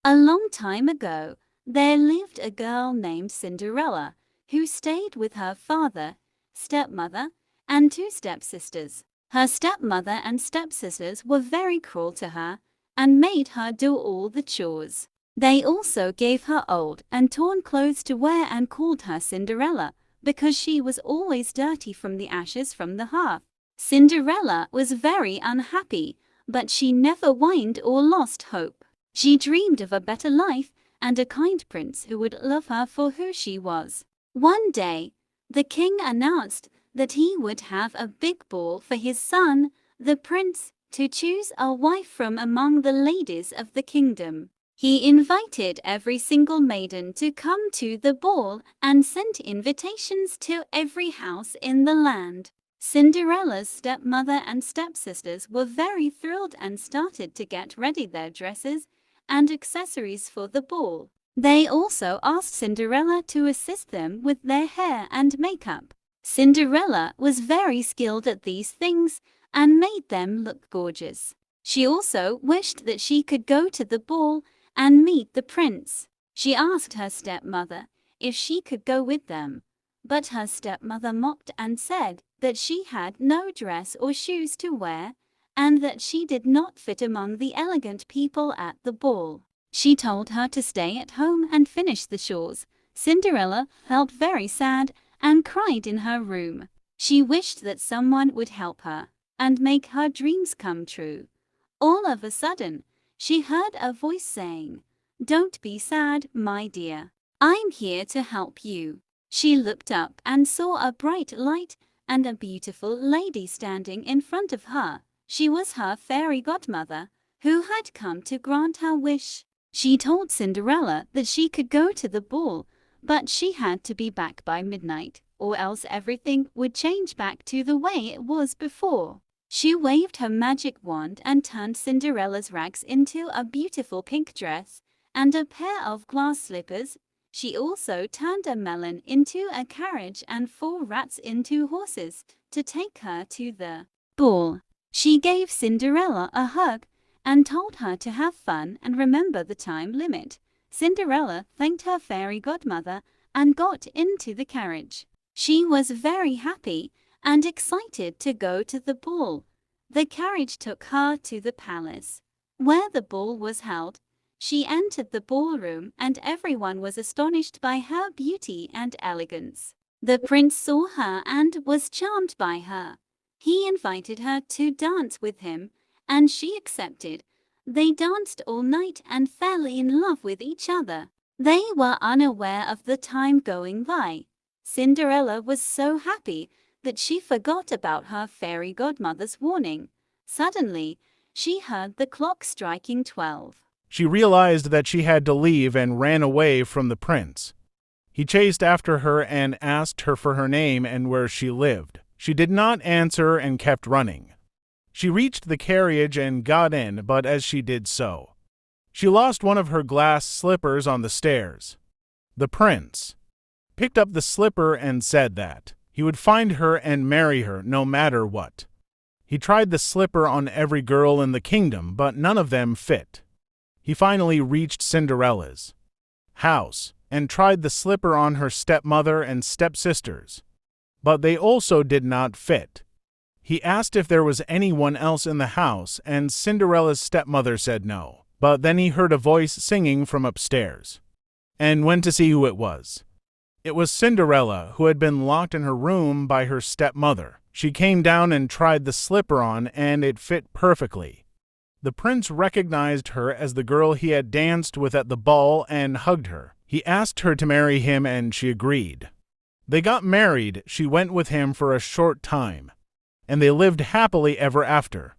A long time ago, there lived a girl named Cinderella, who stayed with her father, stepmother, and two stepsisters. Her stepmother and stepsisters were very cruel to her and made her do all the chores. They also gave her old and torn clothes to wear and called her Cinderella because she was always dirty from the ashes from the hearth. Cinderella was very unhappy, but she never whined or lost hope. She dreamed of a better life and a kind prince who would love her for who she was. One day, the king announced that he would have a big ball for his son, the prince, to choose a wife from among the ladies of the kingdom. He invited every single maiden to come to the ball and sent invitations to every house in the land. Cinderella's stepmother and stepsisters were very thrilled and started to get ready their dresses and accessories for the ball. They also asked Cinderella to assist them with their hair and makeup. Cinderella was very skilled at these things and made them look gorgeous. She also wished that she could go to the ball and meet the prince. She asked her stepmother if she could go with them, but her stepmother mocked and said that she had no dress or shoes to wear and that she did not fit among the elegant people at the ball. She told her to stay at home and finish the chores. Cinderella felt very sad and cried in her room. She wished that someone would help her and make her dreams come true. All of a sudden, she heard a voice saying, "Don't be sad, my dear. I'm here to help you." She looked up and saw a bright light and a beautiful lady standing in front of her. She was her fairy godmother, who had come to grant her wish. She told Cinderella that she could go to the ball, but she had to be back by midnight, or else everything would change back to the way it was before. She waved her magic wand and turned Cinderella's rags into a beautiful pink dress and a pair of glass slippers. She also turned a melon into a carriage and 4 rats into horses to take her to the ball. She gave Cinderella a hug and told her to have fun and remember the time limit. Cinderella thanked her fairy godmother and got into the carriage. She was very happy and excited to go to the ball. The carriage took her to the palace, where the ball was held. She entered the ballroom and everyone was astonished by her beauty and elegance. The prince saw her and was charmed by her. He invited her to dance with him, and she accepted. They danced all night and fell in love with each other. They were unaware of the time going by. Cinderella was so happy that she forgot about her fairy godmother's warning. Suddenly, she heard the clock striking 12. She realized that she had to leave and ran away from the prince. He chased after her and asked her for her name and where she lived. She did not answer and kept running. She reached the carriage and got in, but as she did so, she lost one of her glass slippers on the stairs. The prince picked up the slipper and said that he would find her and marry her no matter what. He tried the slipper on every girl in the kingdom, but none of them fit. He finally reached Cinderella's house and tried the slipper on her stepmother and stepsisters, but they also did not fit. He asked if there was anyone else in the house, and Cinderella's stepmother said no. But then he heard a voice singing from upstairs, and went to see who it was. It was Cinderella, who had been locked in her room by her stepmother. She came down and tried the slipper on, and it fit perfectly. The prince recognized her as the girl he had danced with at the ball and hugged her. He asked her to marry him, and she agreed. They got married. She went with him for a short time, and they lived happily ever after.